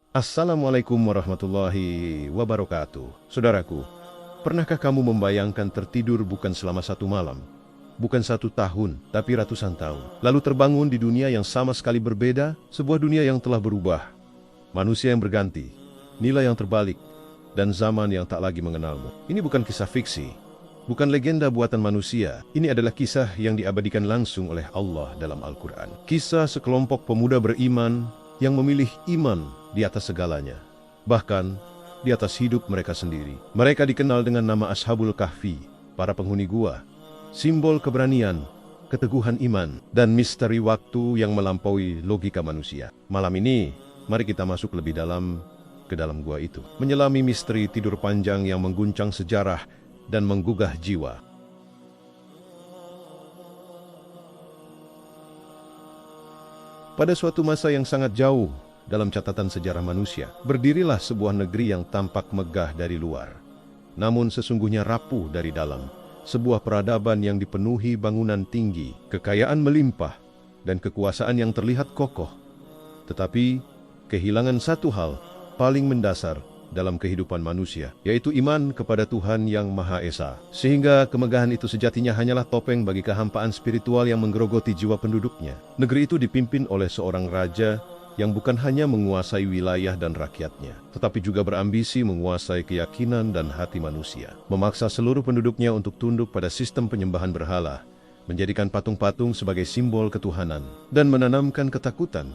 Assalamualaikum warahmatullahi wabarakatuh. Saudaraku, pernahkah kamu membayangkan tertidur bukan selama satu malam, bukan 1 tahun, tapi ratusan tahun, lalu terbangun di dunia yang sama sekali berbeda, sebuah dunia yang telah berubah, manusia yang berganti, nilai yang terbalik, dan zaman yang tak lagi mengenalmu. Ini bukan kisah fiksi, bukan legenda buatan manusia. Ini adalah kisah yang diabadikan langsung oleh Allah dalam Al-Quran. Kisah sekelompok pemuda beriman yang memilih iman di atas segalanya, bahkan di atas hidup mereka sendiri. Mereka dikenal dengan nama Ashabul Kahfi, para penghuni gua, simbol keberanian, keteguhan iman, dan misteri waktu yang melampaui logika manusia. Malam ini, mari kita masuk lebih dalam ke dalam gua itu, menyelami misteri tidur panjang yang mengguncang sejarah dan menggugah jiwa. Pada suatu masa yang sangat jauh dalam catatan sejarah manusia, berdirilah sebuah negeri yang tampak megah dari luar, namun sesungguhnya rapuh dari dalam. Sebuah peradaban yang dipenuhi bangunan tinggi, kekayaan melimpah, dan kekuasaan yang terlihat kokoh. Tetapi, kehilangan satu hal paling mendasar dalam kehidupan manusia, yaitu iman kepada Tuhan yang Maha Esa. Sehingga kemegahan itu sejatinya hanyalah topeng bagi kehampaan spiritual yang menggerogoti jiwa penduduknya. Negeri itu dipimpin oleh seorang raja yang bukan hanya menguasai wilayah dan rakyatnya, tetapi juga berambisi menguasai keyakinan dan hati manusia. Memaksa seluruh penduduknya untuk tunduk pada sistem penyembahan berhala, menjadikan patung-patung sebagai simbol ketuhanan, dan menanamkan ketakutan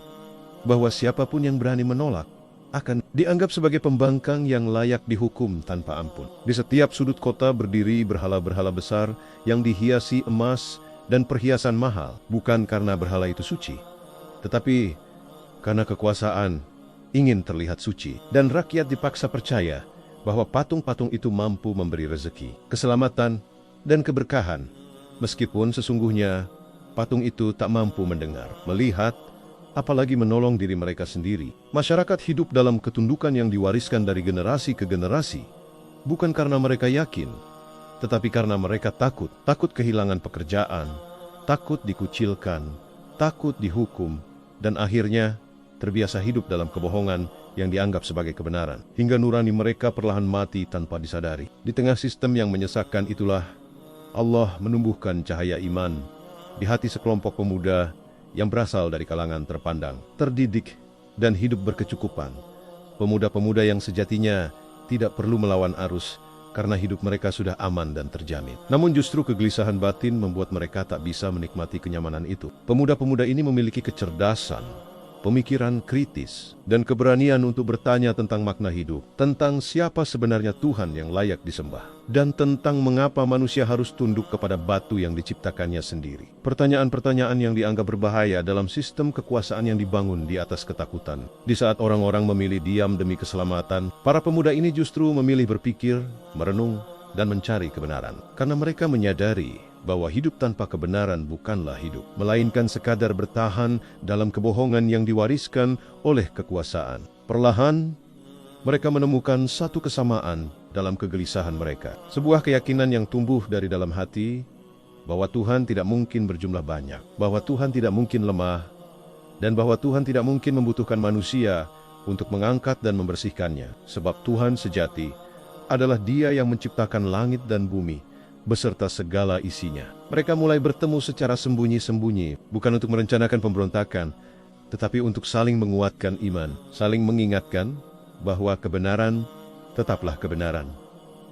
bahwa siapapun yang berani menolak akan dianggap sebagai pembangkang yang layak dihukum tanpa ampun. Di setiap sudut kota berdiri berhala-berhala besar yang dihiasi emas dan perhiasan mahal, bukan karena berhala itu suci, tetapi karena kekuasaan ingin terlihat suci, dan rakyat dipaksa percaya bahwa patung-patung itu mampu memberi rezeki, keselamatan, dan keberkahan, meskipun sesungguhnya patung itu tak mampu mendengar, melihat, apalagi menolong diri mereka sendiri. Masyarakat hidup dalam ketundukan yang diwariskan dari generasi ke generasi, bukan karena mereka yakin, tetapi karena mereka takut. Takut kehilangan pekerjaan, takut dikucilkan, takut dihukum, dan akhirnya terbiasa hidup dalam kebohongan yang dianggap sebagai kebenaran, hingga nurani mereka perlahan mati tanpa disadari. Di tengah sistem yang menyesakkan itulah, Allah menumbuhkan cahaya iman di hati sekelompok pemuda yang berasal dari kalangan terpandang, terdidik, dan hidup berkecukupan. Pemuda-pemuda yang sejatinya tidak perlu melawan arus karena hidup mereka sudah aman dan terjamin. Namun justru kegelisahan batin membuat mereka tak bisa menikmati kenyamanan itu. Pemuda-pemuda ini memiliki kecerdasan, pemikiran kritis, dan keberanian untuk bertanya tentang makna hidup, tentang siapa sebenarnya Tuhan yang layak disembah, dan tentang mengapa manusia harus tunduk kepada batu yang diciptakannya sendiri. Pertanyaan-pertanyaan yang dianggap berbahaya dalam sistem kekuasaan yang dibangun di atas ketakutan. Di saat orang-orang memilih diam demi keselamatan, para pemuda ini justru memilih berpikir, merenung, dan mencari kebenaran. Karena mereka menyadari bahwa hidup tanpa kebenaran bukanlah hidup, melainkan sekadar bertahan dalam kebohongan yang diwariskan oleh kekuasaan. Perlahan, mereka menemukan satu kesamaan dalam kegelisahan mereka. Sebuah keyakinan yang tumbuh dari dalam hati, bahwa Tuhan tidak mungkin berjumlah banyak, bahwa Tuhan tidak mungkin lemah, dan bahwa Tuhan tidak mungkin membutuhkan manusia untuk mengangkat dan membersihkannya. Sebab Tuhan sejati adalah Dia yang menciptakan langit dan bumi, beserta segala isinya. Mereka mulai bertemu secara sembunyi-sembunyi, bukan untuk merencanakan pemberontakan, tetapi untuk saling menguatkan iman, saling mengingatkan bahwa kebenaran tetaplah kebenaran,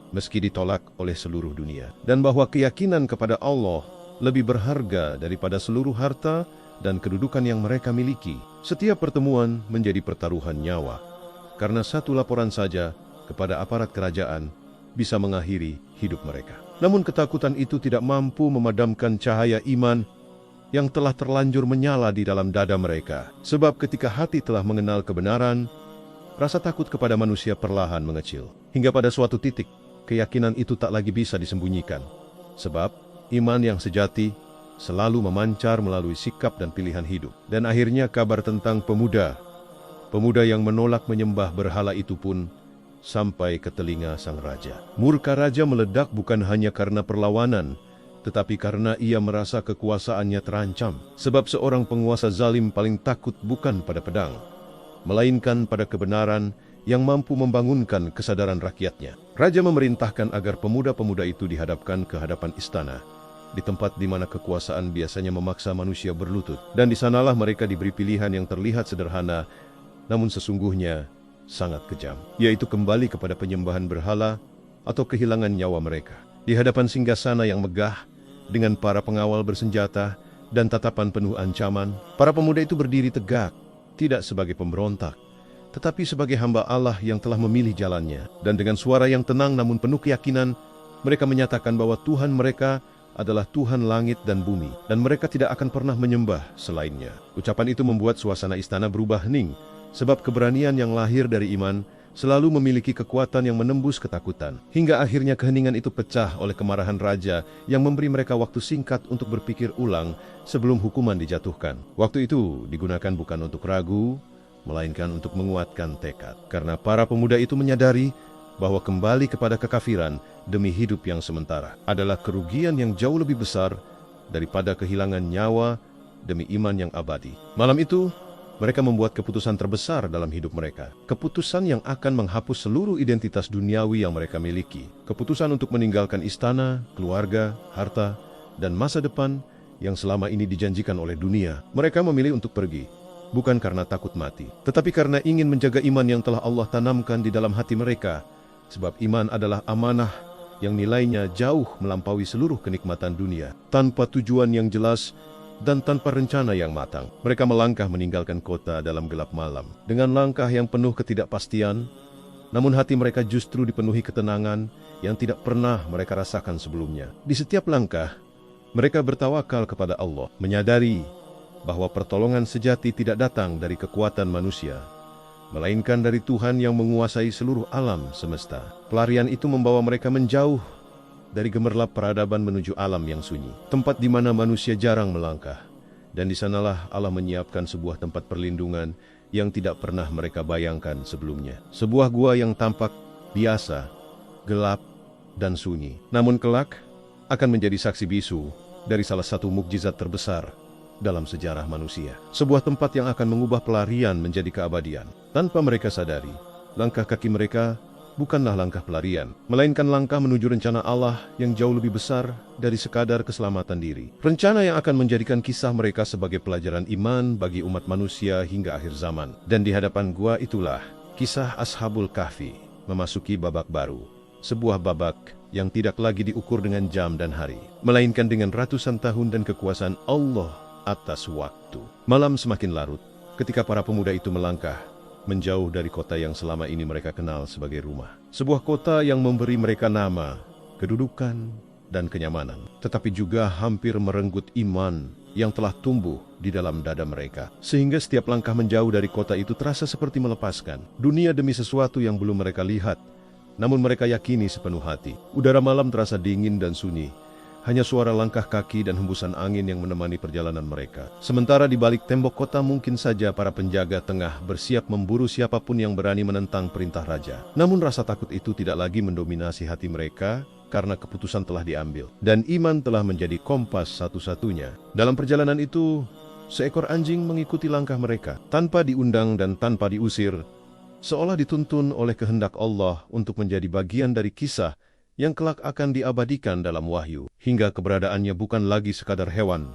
meski ditolak oleh seluruh dunia, dan bahwa keyakinan kepada Allah lebih berharga daripada seluruh harta dan kedudukan yang mereka miliki. Setiap pertemuan menjadi pertaruhan nyawa, karena satu laporan saja kepada aparat kerajaan bisa mengakhiri hidup mereka. Namun ketakutan itu tidak mampu memadamkan cahaya iman yang telah terlanjur menyala di dalam dada mereka. Sebab ketika hati telah mengenal kebenaran, rasa takut kepada manusia perlahan mengecil. Hingga pada suatu titik, keyakinan itu tak lagi bisa disembunyikan. Sebab iman yang sejati selalu memancar melalui sikap dan pilihan hidup. Dan akhirnya kabar tentang pemuda yang menolak menyembah berhala itu pun sampai ke telinga sang raja. Murka raja meledak bukan hanya karena perlawanan, tetapi karena ia merasa kekuasaannya terancam. Sebab seorang penguasa zalim paling takut bukan pada pedang, melainkan pada kebenaran yang mampu membangunkan kesadaran rakyatnya. Raja memerintahkan agar pemuda-pemuda itu dihadapkan ke hadapan istana, di tempat di mana kekuasaan biasanya memaksa manusia berlutut. Dan di sanalah mereka diberi pilihan yang terlihat sederhana, namun sesungguhnya sangat kejam, yaitu kembali kepada penyembahan berhala atau kehilangan nyawa mereka. Di hadapan singgasana yang megah, dengan para pengawal bersenjata dan tatapan penuh ancaman, para pemuda itu berdiri tegak, tidak sebagai pemberontak, tetapi sebagai hamba Allah yang telah memilih jalannya. Dan dengan suara yang tenang namun penuh keyakinan, mereka menyatakan bahwa Tuhan mereka adalah Tuhan langit dan bumi, dan mereka tidak akan pernah menyembah selainnya. Ucapan itu membuat suasana istana berubah hening, sebab keberanian yang lahir dari iman selalu memiliki kekuatan yang menembus ketakutan. Hingga akhirnya keheningan itu pecah oleh kemarahan raja yang memberi mereka waktu singkat untuk berpikir ulang sebelum hukuman dijatuhkan. Waktu itu digunakan bukan untuk ragu, melainkan untuk menguatkan tekad. Karena para pemuda itu menyadari bahwa kembali kepada kekafiran demi hidup yang sementara adalah kerugian yang jauh lebih besar daripada kehilangan nyawa demi iman yang abadi. Malam itu, mereka membuat keputusan terbesar dalam hidup mereka. Keputusan yang akan menghapus seluruh identitas duniawi yang mereka miliki. Keputusan untuk meninggalkan istana, keluarga, harta, dan masa depan yang selama ini dijanjikan oleh dunia. Mereka memilih untuk pergi, bukan karena takut mati, tetapi karena ingin menjaga iman yang telah Allah tanamkan di dalam hati mereka. Sebab iman adalah amanah yang nilainya jauh melampaui seluruh kenikmatan dunia. Tanpa tujuan yang jelas dan tanpa rencana yang matang, mereka melangkah meninggalkan kota dalam gelap malam. Dengan langkah yang penuh ketidakpastian, namun hati mereka justru dipenuhi ketenangan yang tidak pernah mereka rasakan sebelumnya. Di setiap langkah, mereka bertawakal kepada Allah, menyadari bahwa pertolongan sejati tidak datang dari kekuatan manusia, melainkan dari Tuhan yang menguasai seluruh alam semesta. Pelarian itu membawa mereka menjauh dari gemerlap peradaban menuju alam yang sunyi, tempat di mana manusia jarang melangkah. Dan di sanalah Allah menyiapkan sebuah tempat perlindungan yang tidak pernah mereka bayangkan sebelumnya. Sebuah gua yang tampak biasa, gelap, dan sunyi, namun kelak akan menjadi saksi bisu dari salah satu mukjizat terbesar dalam sejarah manusia. Sebuah tempat yang akan mengubah pelarian menjadi keabadian. Tanpa mereka sadari, langkah kaki mereka bukanlah langkah pelarian, melainkan langkah menuju rencana Allah yang jauh lebih besar dari sekadar keselamatan diri. Rencana yang akan menjadikan kisah mereka sebagai pelajaran iman bagi umat manusia hingga akhir zaman. Dan di hadapan gua itulah kisah Ashabul Kahfi memasuki babak baru. Sebuah babak yang tidak lagi diukur dengan jam dan hari, melainkan dengan ratusan tahun dan kekuasaan Allah atas waktu. Malam semakin larut ketika para pemuda itu melangkah menjauh dari kota yang selama ini mereka kenal sebagai rumah. Sebuah kota yang memberi mereka nama, kedudukan, dan kenyamanan, tetapi juga hampir merenggut iman yang telah tumbuh di dalam dada mereka. Sehingga setiap langkah menjauh dari kota itu terasa seperti melepaskan dunia demi sesuatu yang belum mereka lihat, namun mereka yakini sepenuh hati. Udara malam terasa dingin dan sunyi. Hanya suara langkah kaki dan hembusan angin yang menemani perjalanan mereka. Sementara di balik tembok kota mungkin saja para penjaga tengah bersiap memburu siapapun yang berani menentang perintah raja. Namun rasa takut itu tidak lagi mendominasi hati mereka karena keputusan telah diambil. Dan iman telah menjadi kompas satu-satunya. Dalam perjalanan itu, seekor anjing mengikuti langkah mereka. Tanpa diundang dan tanpa diusir, seolah dituntun oleh kehendak Allah untuk menjadi bagian dari kisah yang kelak akan diabadikan dalam wahyu, hingga keberadaannya bukan lagi sekadar hewan,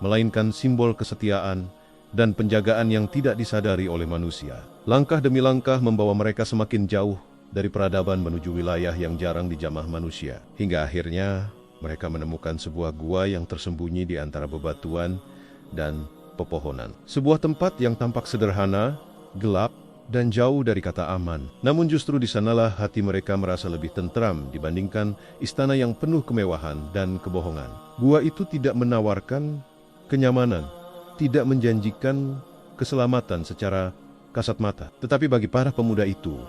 melainkan simbol kesetiaan dan penjagaan yang tidak disadari oleh manusia. Langkah demi langkah membawa mereka semakin jauh dari peradaban menuju wilayah yang jarang dijamah manusia, hingga akhirnya mereka menemukan sebuah gua yang tersembunyi di antara bebatuan dan pepohonan. Sebuah tempat yang tampak sederhana, gelap, dan jauh dari kata aman. Namun justru di sanalah hati mereka merasa lebih tentram dibandingkan istana yang penuh kemewahan dan kebohongan. Gua itu tidak menawarkan kenyamanan, tidak menjanjikan keselamatan secara kasat mata. Tetapi bagi para pemuda itu,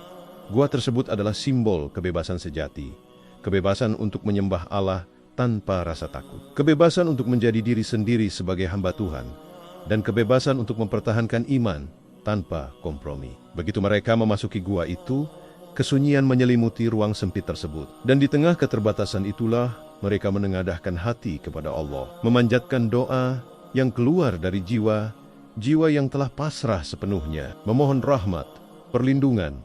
gua tersebut adalah simbol kebebasan sejati. Kebebasan untuk menyembah Allah tanpa rasa takut. Kebebasan untuk menjadi diri sendiri sebagai hamba Tuhan. Dan kebebasan untuk mempertahankan iman tanpa kompromi. Begitu mereka memasuki gua itu, kesunyian menyelimuti ruang sempit tersebut. Dan di tengah keterbatasan itulah, mereka menengadahkan hati kepada Allah, memanjatkan doa yang keluar dari jiwa jiwa yang telah pasrah sepenuhnya, memohon rahmat, perlindungan,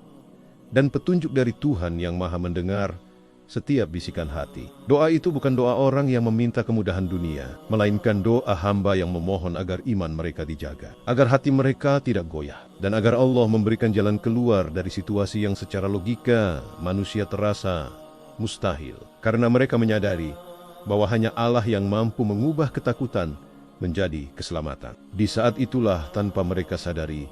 dan petunjuk dari Tuhan yang Maha Mendengar setiap bisikan hati. Doa itu bukan doa orang yang meminta kemudahan dunia, melainkan doa hamba yang memohon agar iman mereka dijaga, agar hati mereka tidak goyah, dan agar Allah memberikan jalan keluar dari situasi yang secara logika manusia terasa mustahil. Karena mereka menyadari bahwa hanya Allah yang mampu mengubah ketakutan menjadi keselamatan. Di saat itulah, tanpa mereka sadari,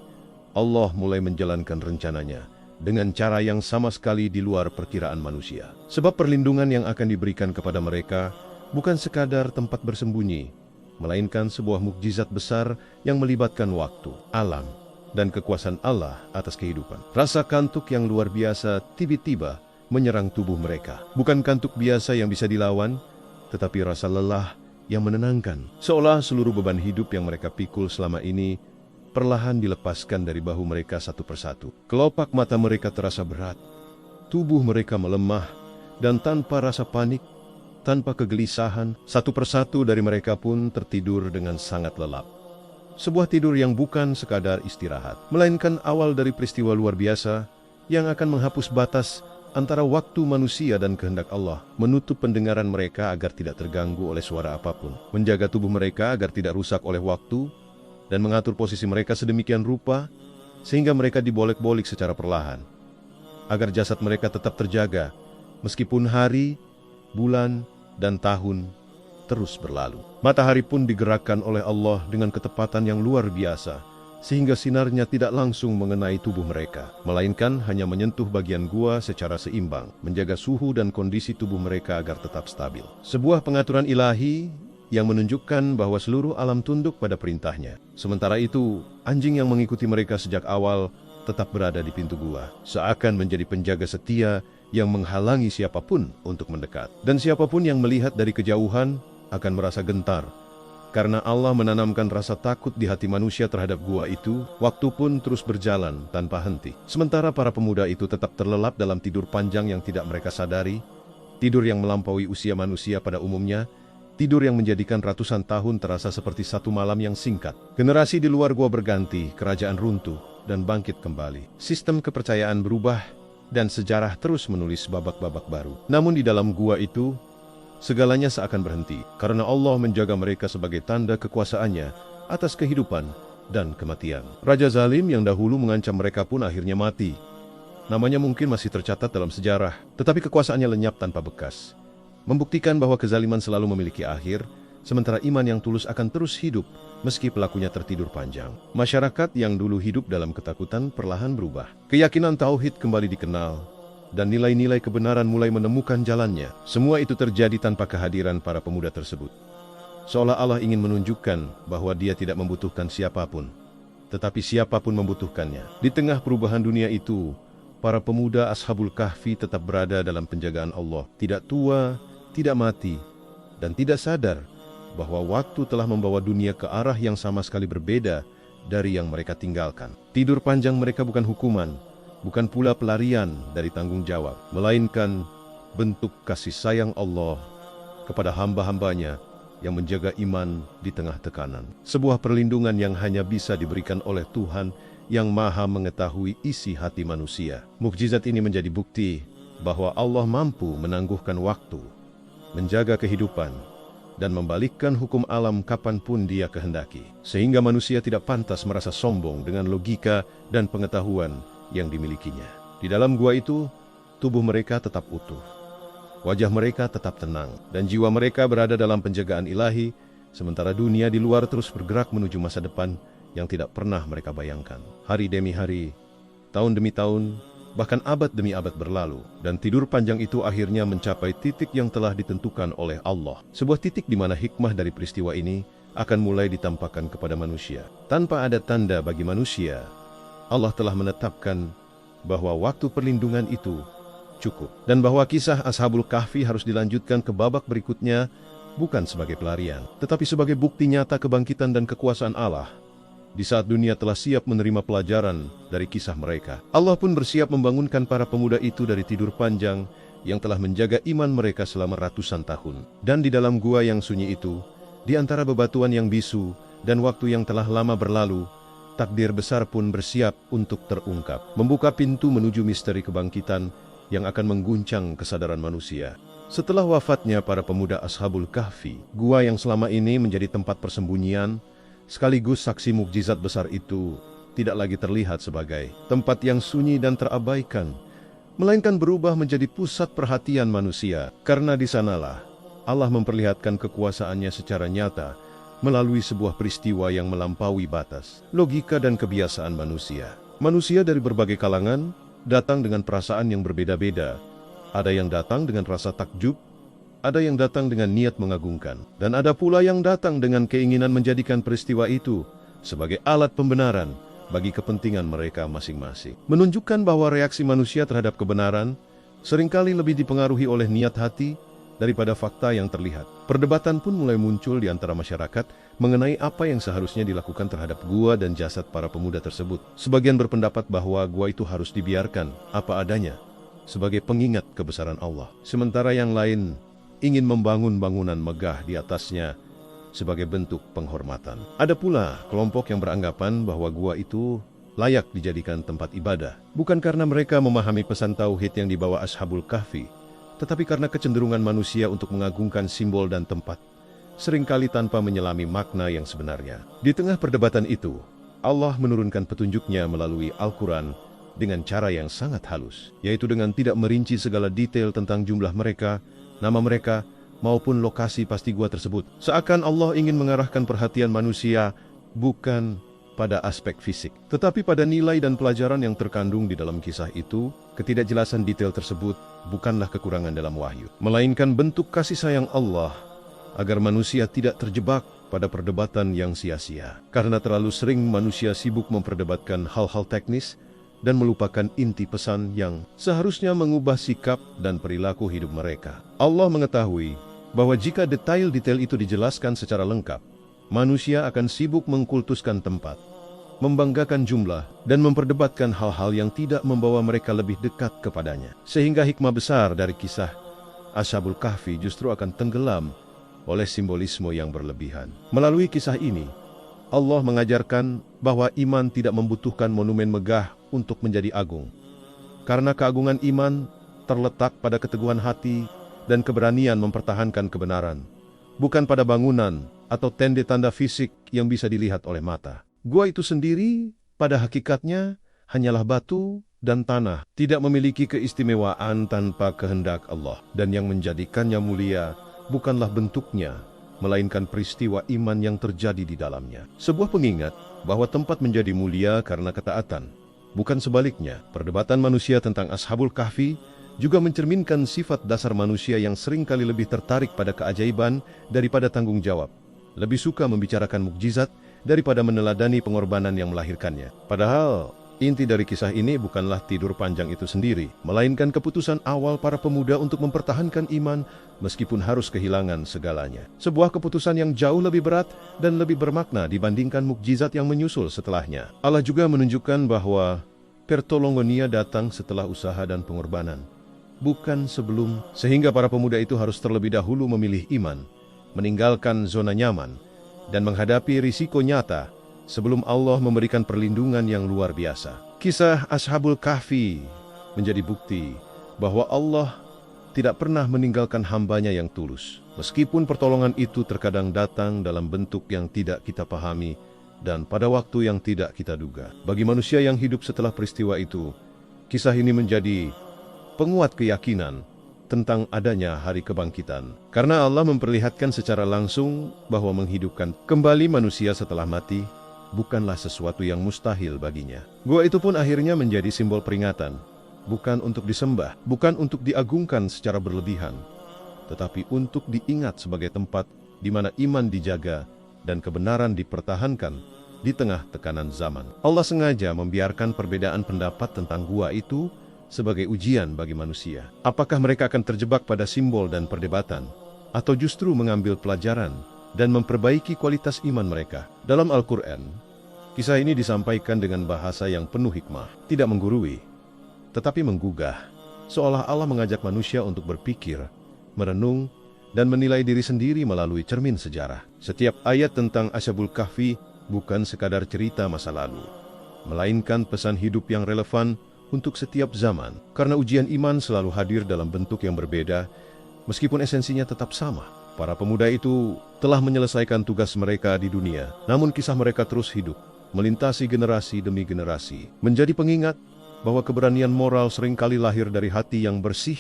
Allah mulai menjalankan rencananya dengan cara yang sama sekali di luar perkiraan manusia. Sebab perlindungan yang akan diberikan kepada mereka bukan sekadar tempat bersembunyi, melainkan sebuah mukjizat besar yang melibatkan waktu, alam, dan kekuasaan Allah atas kehidupan. Rasa kantuk yang luar biasa tiba-tiba menyerang tubuh mereka. Bukan kantuk biasa yang bisa dilawan, tetapi rasa lelah yang menenangkan. Seolah seluruh beban hidup yang mereka pikul selama ini perlahan dilepaskan dari bahu mereka satu persatu. Kelopak mata mereka terasa berat, tubuh mereka melemah, dan tanpa rasa panik, tanpa kegelisahan, satu persatu dari mereka pun tertidur dengan sangat lelap. Sebuah tidur yang bukan sekadar istirahat, melainkan awal dari peristiwa luar biasa yang akan menghapus batas antara waktu manusia dan kehendak Allah, menutup pendengaran mereka agar tidak terganggu oleh suara apapun, menjaga tubuh mereka agar tidak rusak oleh waktu, dan mengatur posisi mereka sedemikian rupa sehingga mereka dibolek-bolik secara perlahan, agar jasad mereka tetap terjaga meskipun hari, bulan, dan tahun terus berlalu. Matahari pun digerakkan oleh Allah dengan ketepatan yang luar biasa, sehingga sinarnya tidak langsung mengenai tubuh mereka, melainkan hanya menyentuh bagian gua secara seimbang, menjaga suhu dan kondisi tubuh mereka agar tetap stabil. Sebuah pengaturan ilahi yang menunjukkan bahwa seluruh alam tunduk pada perintahnya. Sementara itu, anjing yang mengikuti mereka sejak awal tetap berada di pintu gua, seakan menjadi penjaga setia yang menghalangi siapapun untuk mendekat. Dan siapapun yang melihat dari kejauhan akan merasa gentar, karena Allah menanamkan rasa takut di hati manusia terhadap gua itu. Waktu pun terus berjalan tanpa henti. Sementara para pemuda itu tetap terlelap dalam tidur panjang yang tidak mereka sadari, tidur yang melampaui usia manusia pada umumnya, tidur yang menjadikan ratusan tahun terasa seperti satu malam yang singkat. Generasi di luar gua berganti, kerajaan runtuh, dan bangkit kembali. Sistem kepercayaan berubah, dan sejarah terus menulis babak-babak baru. Namun di dalam gua itu, segalanya seakan berhenti, karena Allah menjaga mereka sebagai tanda kekuasaannya atas kehidupan dan kematian. Raja zalim yang dahulu mengancam mereka pun akhirnya mati. Namanya mungkin masih tercatat dalam sejarah, tetapi kekuasaannya lenyap tanpa bekas, membuktikan bahwa kezaliman selalu memiliki akhir, sementara iman yang tulus akan terus hidup meski pelakunya tertidur panjang. Masyarakat yang dulu hidup dalam ketakutan perlahan berubah. Keyakinan tauhid kembali dikenal, dan nilai-nilai kebenaran mulai menemukan jalannya. Semua itu terjadi tanpa kehadiran para pemuda tersebut. Seolah Allah ingin menunjukkan bahwa Dia tidak membutuhkan siapapun, tetapi siapapun membutuhkannya. Di tengah perubahan dunia itu, para pemuda Ashabul Kahfi tetap berada dalam penjagaan Allah, tidak tua, tidak mati, dan tidak sadar bahwa waktu telah membawa dunia ke arah yang sama sekali berbeda dari yang mereka tinggalkan. Tidur panjang mereka bukan hukuman, bukan pula pelarian dari tanggung jawab, melainkan bentuk kasih sayang Allah kepada hamba-hambanya yang menjaga iman di tengah tekanan. Sebuah perlindungan yang hanya bisa diberikan oleh Tuhan yang Maha mengetahui isi hati manusia. Mukjizat ini menjadi bukti bahwa Allah mampu menangguhkan waktu, menjaga kehidupan, dan membalikkan hukum alam kapanpun Dia kehendaki, sehingga manusia tidak pantas merasa sombong dengan logika dan pengetahuan yang dimilikinya. Di dalam gua itu, tubuh mereka tetap utuh, wajah mereka tetap tenang, dan jiwa mereka berada dalam penjagaan ilahi, sementara dunia di luar terus bergerak menuju masa depan yang tidak pernah mereka bayangkan. Hari demi hari, tahun demi tahun, bahkan abad demi abad berlalu, dan tidur panjang itu akhirnya mencapai titik yang telah ditentukan oleh Allah. Sebuah titik di mana hikmah dari peristiwa ini akan mulai ditampakkan kepada manusia. Tanpa ada tanda bagi manusia, Allah telah menetapkan bahwa waktu perlindungan itu cukup, dan bahwa kisah Ashabul Kahfi harus dilanjutkan ke babak berikutnya, bukan sebagai pelarian, tetapi sebagai bukti nyata kebangkitan dan kekuasaan Allah. Di saat dunia telah siap menerima pelajaran dari kisah mereka, Allah pun bersiap membangunkan para pemuda itu dari tidur panjang yang telah menjaga iman mereka selama ratusan tahun. Dan di dalam gua yang sunyi itu, di antara bebatuan yang bisu Dan waktu yang telah lama berlalu, takdir besar pun bersiap untuk terungkap, membuka pintu menuju misteri kebangkitan yang akan mengguncang kesadaran manusia. Setelah wafatnya para pemuda Ashabul Kahfi, gua yang selama ini menjadi tempat persembunyian, sekaligus saksi mukjizat besar itu, tidak lagi terlihat sebagai tempat yang sunyi dan terabaikan, melainkan berubah menjadi pusat perhatian manusia. Karena di sanalah Allah memperlihatkan kekuasaannya secara nyata melalui sebuah peristiwa yang melampaui batas logika dan kebiasaan manusia. Manusia dari berbagai kalangan datang dengan perasaan yang berbeda-beda. Ada yang datang dengan rasa takjub, ada yang datang dengan niat mengagungkan, dan ada pula yang datang dengan keinginan menjadikan peristiwa itu sebagai alat pembenaran bagi kepentingan mereka masing-masing. Menunjukkan bahwa reaksi manusia terhadap kebenaran seringkali lebih dipengaruhi oleh niat hati daripada fakta yang terlihat. Perdebatan pun mulai muncul di antara masyarakat mengenai apa yang seharusnya dilakukan terhadap gua dan jasad para pemuda tersebut. Sebagian berpendapat bahwa gua itu harus dibiarkan apa adanya sebagai pengingat kebesaran Allah, sementara yang lain ingin membangun bangunan megah di atasnya sebagai bentuk penghormatan. Ada pula kelompok yang beranggapan bahwa gua itu layak dijadikan tempat ibadah, bukan karena mereka memahami pesan tauhid yang dibawa Ashabul Kahfi, tetapi karena kecenderungan manusia untuk mengagungkan simbol dan tempat, seringkali tanpa menyelami makna yang sebenarnya. Di tengah perdebatan itu, Allah menurunkan petunjuknya melalui Al-Quran dengan cara yang sangat halus, yaitu dengan tidak merinci segala detail tentang jumlah mereka, nama mereka, maupun lokasi pasti gua tersebut. Seakan Allah ingin mengarahkan perhatian manusia bukan pada aspek fisik, tetapi pada nilai dan pelajaran yang terkandung di dalam kisah itu. Ketidakjelasan detail tersebut bukanlah kekurangan dalam wahyu, melainkan bentuk kasih sayang Allah agar manusia tidak terjebak pada perdebatan yang sia-sia. Karena terlalu sering manusia sibuk memperdebatkan hal-hal teknis dan melupakan inti pesan yang seharusnya mengubah sikap dan perilaku hidup mereka. Allah mengetahui bahwa jika detail-detail itu dijelaskan secara lengkap, manusia akan sibuk mengkultuskan tempat, membanggakan jumlah, dan memperdebatkan hal-hal yang tidak membawa mereka lebih dekat kepadanya. Sehingga hikmah besar dari kisah Ashabul Kahfi justru akan tenggelam oleh simbolisme yang berlebihan. Melalui kisah ini, Allah mengajarkan bahwa iman tidak membutuhkan monumen megah untuk menjadi agung. Karena keagungan iman terletak pada keteguhan hati dan keberanian mempertahankan kebenaran, bukan pada bangunan atau tanda-tanda fisik yang bisa dilihat oleh mata. Gua itu sendiri pada hakikatnya hanyalah batu dan tanah, tidak memiliki keistimewaan tanpa kehendak Allah, dan yang menjadikannya mulia bukanlah bentuknya, melainkan peristiwa iman yang terjadi di dalamnya. Sebuah pengingat bahwa tempat menjadi mulia karena ketaatan, bukan sebaliknya. Perdebatan manusia tentang Ashabul Kahfi juga mencerminkan sifat dasar manusia yang seringkali lebih tertarik pada keajaiban daripada tanggung jawab, lebih suka membicarakan mukjizat daripada meneladani pengorbanan yang melahirkannya. Padahal inti dari kisah ini bukanlah tidur panjang itu sendiri, melainkan keputusan awal para pemuda untuk mempertahankan iman meskipun harus kehilangan segalanya. Sebuah keputusan yang jauh lebih berat dan lebih bermakna dibandingkan mukjizat yang menyusul setelahnya. Allah juga menunjukkan bahwa pertolongan datang setelah usaha dan pengorbanan, bukan sebelum, sehingga para pemuda itu harus terlebih dahulu memilih iman, meninggalkan zona nyaman, dan menghadapi risiko nyata sebelum Allah memberikan perlindungan yang luar biasa. Kisah Ashabul Kahfi menjadi bukti bahwa Allah tidak pernah meninggalkan hambanya yang tulus, meskipun pertolongan itu terkadang datang dalam bentuk yang tidak kita pahami dan pada waktu yang tidak kita duga. Bagi manusia yang hidup setelah peristiwa itu, kisah ini menjadi penguat keyakinan tentang adanya hari kebangkitan. Karena Allah memperlihatkan secara langsung bahwa menghidupkan kembali manusia setelah mati bukanlah sesuatu yang mustahil baginya. Gua itu pun akhirnya menjadi simbol peringatan, bukan untuk disembah, bukan untuk diagungkan secara berlebihan, tetapi untuk diingat sebagai tempat di mana iman dijaga dan kebenaran dipertahankan di tengah tekanan zaman. Allah sengaja membiarkan perbedaan pendapat tentang gua itu sebagai ujian bagi manusia. Apakah mereka akan terjebak pada simbol dan perdebatan, atau justru mengambil pelajaran dan memperbaiki kualitas iman mereka? Dalam Al-Quran, kisah ini disampaikan dengan bahasa yang penuh hikmah, tidak menggurui, tetapi menggugah, seolah Allah mengajak manusia untuk berpikir, merenung, dan menilai diri sendiri melalui cermin sejarah. Setiap ayat tentang Ashabul Kahfi bukan sekadar cerita masa lalu, melainkan pesan hidup yang relevan untuk setiap zaman. Karena ujian iman selalu hadir dalam bentuk yang berbeda, meskipun esensinya tetap sama. Para pemuda itu telah menyelesaikan tugas mereka di dunia, namun kisah mereka terus hidup, melintasi generasi demi generasi, menjadi pengingat bahwa keberanian moral seringkali lahir dari hati yang bersih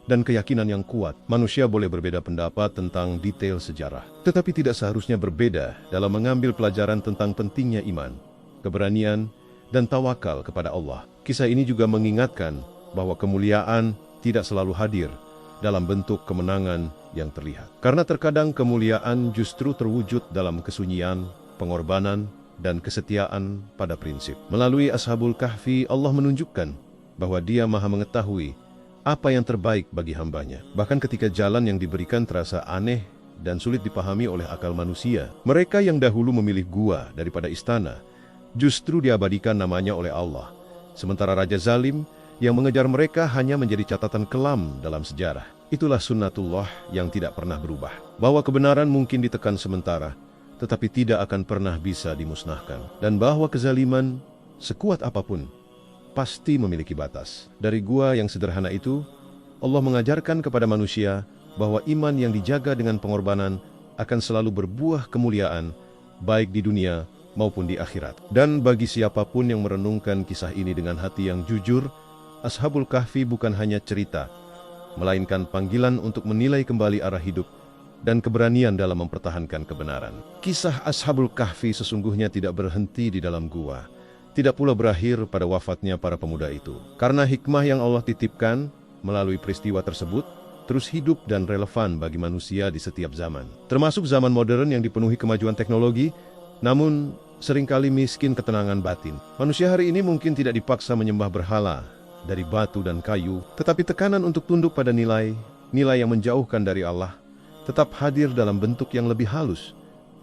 dan keyakinan yang kuat. Manusia boleh berbeda pendapat tentang detail sejarah, tetapi tidak seharusnya berbeda dalam mengambil pelajaran tentang pentingnya iman, keberanian, dan tawakal kepada Allah. Kisah ini juga mengingatkan bahwa kemuliaan tidak selalu hadir dalam bentuk kemenangan yang terlihat. Karena terkadang kemuliaan justru terwujud dalam kesunyian, pengorbanan, dan kesetiaan pada prinsip. Melalui Ashabul Kahfi, Allah menunjukkan bahwa Dia Maha mengetahui apa yang terbaik bagi hambanya. Bahkan ketika jalan yang diberikan terasa aneh dan sulit dipahami oleh akal manusia, mereka yang dahulu memilih gua daripada istana, justru diabadikan namanya oleh Allah. Sementara Raja Zalim yang mengejar mereka hanya menjadi catatan kelam dalam sejarah. Itulah sunnatullah yang tidak pernah berubah. Bahwa kebenaran mungkin ditekan sementara, tetapi tidak akan pernah bisa dimusnahkan. Dan bahwa kezaliman, sekuat apapun, pasti memiliki batas. Dari gua yang sederhana itu, Allah mengajarkan kepada manusia bahwa iman yang dijaga dengan pengorbanan akan selalu berbuah kemuliaan, baik di dunia maupun di akhirat. Dan bagi siapapun yang merenungkan kisah ini dengan hati yang jujur, Ashabul Kahfi bukan hanya cerita, melainkan panggilan untuk menilai kembali arah hidup dan keberanian dalam mempertahankan kebenaran. Kisah Ashabul Kahfi sesungguhnya tidak berhenti di dalam gua, tidak pula berakhir pada wafatnya para pemuda itu. Karena hikmah yang Allah titipkan melalui peristiwa tersebut terus hidup dan relevan bagi manusia di setiap zaman. Termasuk zaman modern yang dipenuhi kemajuan teknologi, namun seringkali miskin ketenangan batin. Manusia hari ini mungkin tidak dipaksa menyembah berhala dari batu dan kayu, tetapi tekanan untuk tunduk pada nilai yang menjauhkan dari Allah tetap hadir dalam bentuk yang lebih halus,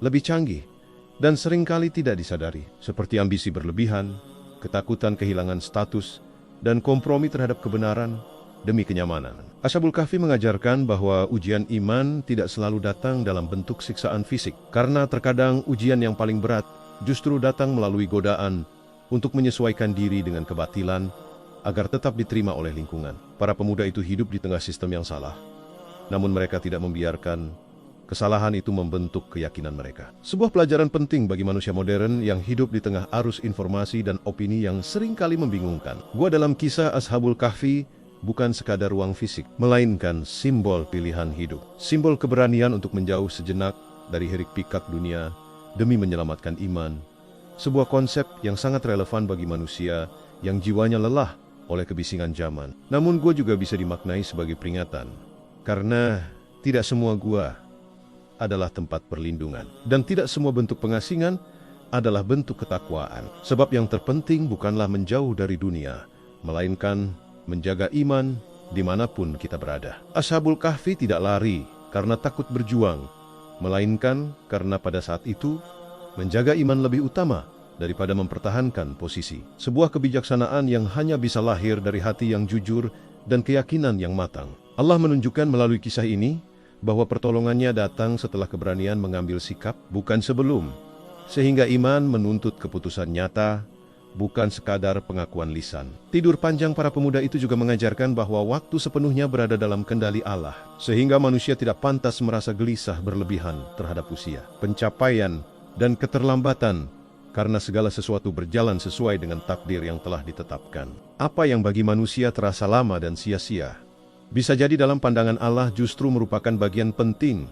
lebih canggih, dan seringkali tidak disadari, seperti ambisi berlebihan, ketakutan kehilangan status, dan kompromi terhadap kebenaran demi kenyamanan. Ashabul Kahfi mengajarkan bahwa ujian iman tidak selalu datang dalam bentuk siksaan fisik, karena terkadang ujian yang paling berat justru datang melalui godaan untuk menyesuaikan diri dengan kebatilan agar tetap diterima oleh lingkungan. Para pemuda itu hidup di tengah sistem yang salah, namun mereka tidak membiarkan kesalahan itu membentuk keyakinan mereka. Sebuah pelajaran penting bagi manusia modern yang hidup di tengah arus informasi dan opini yang seringkali membingungkan. Gua dalam kisah Ashabul Kahfi bukan sekadar ruang fisik, melainkan simbol pilihan hidup. Simbol keberanian untuk menjauh sejenak dari hiruk-pikuk dunia demi menyelamatkan iman. Sebuah konsep yang sangat relevan bagi manusia yang jiwanya lelah oleh kebisingan zaman. Namun gua juga bisa dimaknai sebagai peringatan, karena tidak semua gua adalah tempat perlindungan, dan tidak semua bentuk pengasingan adalah bentuk ketakwaan. Sebab yang terpenting bukanlah menjauh dari dunia, melainkan menjaga iman dimanapun kita berada. Ashabul Kahfi tidak lari karena takut berjuang, melainkan karena pada saat itu menjaga iman lebih utama daripada mempertahankan posisi. Sebuah kebijaksanaan yang hanya bisa lahir dari hati yang jujur dan keyakinan yang matang. Allah menunjukkan melalui kisah ini bahwa pertolongannya datang setelah keberanian mengambil sikap, bukan sebelum. Sehingga iman menuntut keputusan nyata, bukan sekadar pengakuan lisan. Tidur panjang para pemuda itu juga mengajarkan bahwa waktu sepenuhnya berada dalam kendali Allah, sehingga manusia tidak pantas merasa gelisah berlebihan terhadap usia, pencapaian, dan keterlambatan, karena segala sesuatu berjalan sesuai dengan takdir yang telah ditetapkan. Apa yang bagi manusia terasa lama dan sia-sia, bisa jadi dalam pandangan Allah justru merupakan bagian penting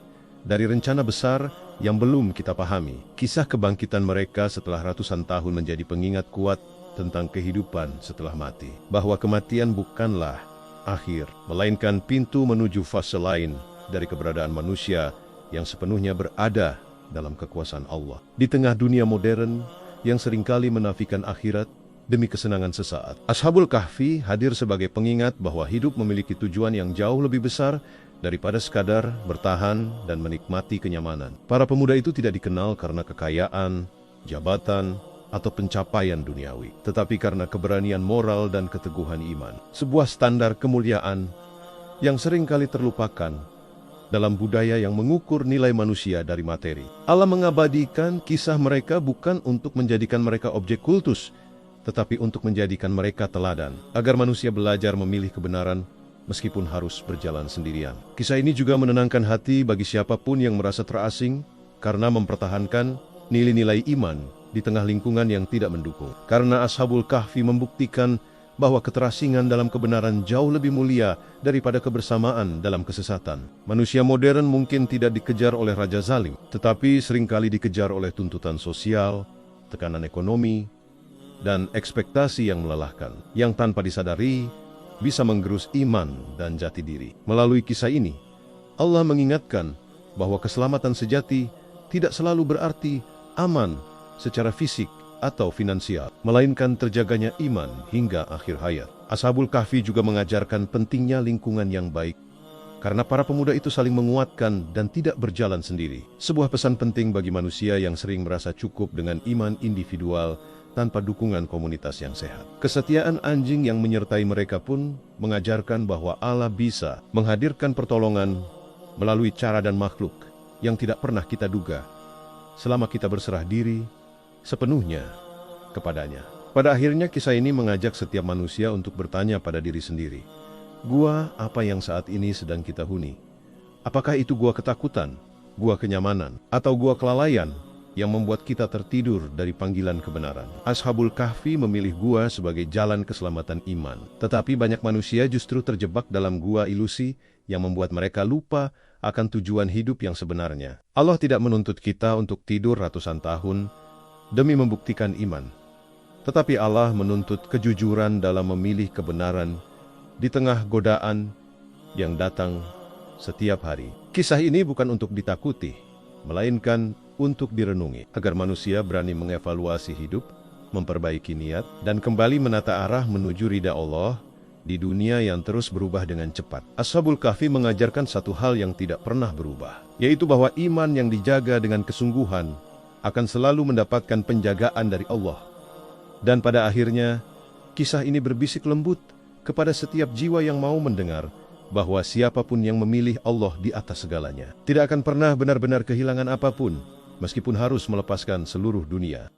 dari rencana besar yang belum kita pahami. Kisah kebangkitan mereka setelah ratusan tahun menjadi pengingat kuat tentang kehidupan setelah mati. Bahwa kematian bukanlah akhir, melainkan pintu menuju fase lain dari keberadaan manusia yang sepenuhnya berada dalam kekuasaan Allah. Di tengah dunia modern yang seringkali menafikan akhirat demi kesenangan sesaat, Ashabul Kahfi hadir sebagai pengingat bahwa hidup memiliki tujuan yang jauh lebih besar daripada sekadar bertahan dan menikmati kenyamanan. Para pemuda itu tidak dikenal karena kekayaan, jabatan, atau pencapaian duniawi, tetapi karena keberanian moral dan keteguhan iman. Sebuah standar kemuliaan yang seringkali terlupakan dalam budaya yang mengukur nilai manusia dari materi. Allah mengabadikan kisah mereka bukan untuk menjadikan mereka objek kultus, tetapi untuk menjadikan mereka teladan, agar manusia belajar memilih kebenaran meskipun harus berjalan sendirian. Kisah ini juga menenangkan hati bagi siapapun yang merasa terasing karena mempertahankan nilai-nilai iman di tengah lingkungan yang tidak mendukung. Karena Ashabul Kahfi membuktikan bahwa keterasingan dalam kebenaran jauh lebih mulia daripada kebersamaan dalam kesesatan. Manusia modern mungkin tidak dikejar oleh raja zalim, tetapi seringkali dikejar oleh tuntutan sosial, tekanan ekonomi, dan ekspektasi yang melelahkan, yang tanpa disadari bisa menggerus iman dan jati diri. Melalui kisah ini, Allah mengingatkan bahwa keselamatan sejati tidak selalu berarti aman secara fisik atau finansial, melainkan terjaganya iman hingga akhir hayat. Ashabul Kahfi juga mengajarkan pentingnya lingkungan yang baik, karena para pemuda itu saling menguatkan dan tidak berjalan sendiri. Sebuah pesan penting bagi manusia yang sering merasa cukup dengan iman individual tanpa dukungan komunitas yang sehat. Kesetiaan anjing yang menyertai mereka pun mengajarkan bahwa Allah bisa menghadirkan pertolongan melalui cara dan makhluk yang tidak pernah kita duga, selama kita berserah diri sepenuhnya kepadanya. Pada akhirnya kisah ini mengajak setiap manusia untuk bertanya pada diri sendiri, gua apa yang saat ini sedang kita huni? Apakah itu gua ketakutan, gua kenyamanan, atau gua kelalaian yang membuat kita tertidur dari panggilan kebenaran? Ashabul Kahfi memilih gua sebagai jalan keselamatan iman. Tetapi banyak manusia justru terjebak dalam gua ilusi yang membuat mereka lupa akan tujuan hidup yang sebenarnya. Allah tidak menuntut kita untuk tidur ratusan tahun demi membuktikan iman. Tetapi Allah menuntut kejujuran dalam memilih kebenaran di tengah godaan yang datang setiap hari. Kisah ini bukan untuk ditakuti, melainkan untuk direnungi, agar manusia berani mengevaluasi hidup, memperbaiki niat, dan kembali menata arah menuju ridha Allah di dunia yang terus berubah dengan cepat. Ashabul Kahfi mengajarkan satu hal yang tidak pernah berubah, yaitu bahwa iman yang dijaga dengan kesungguhan akan selalu mendapatkan penjagaan dari Allah. Dan pada akhirnya, kisah ini berbisik lembut kepada setiap jiwa yang mau mendengar bahwa siapapun yang memilih Allah di atas segalanya tidak akan pernah benar-benar kehilangan apapun, meskipun harus melepaskan seluruh dunia.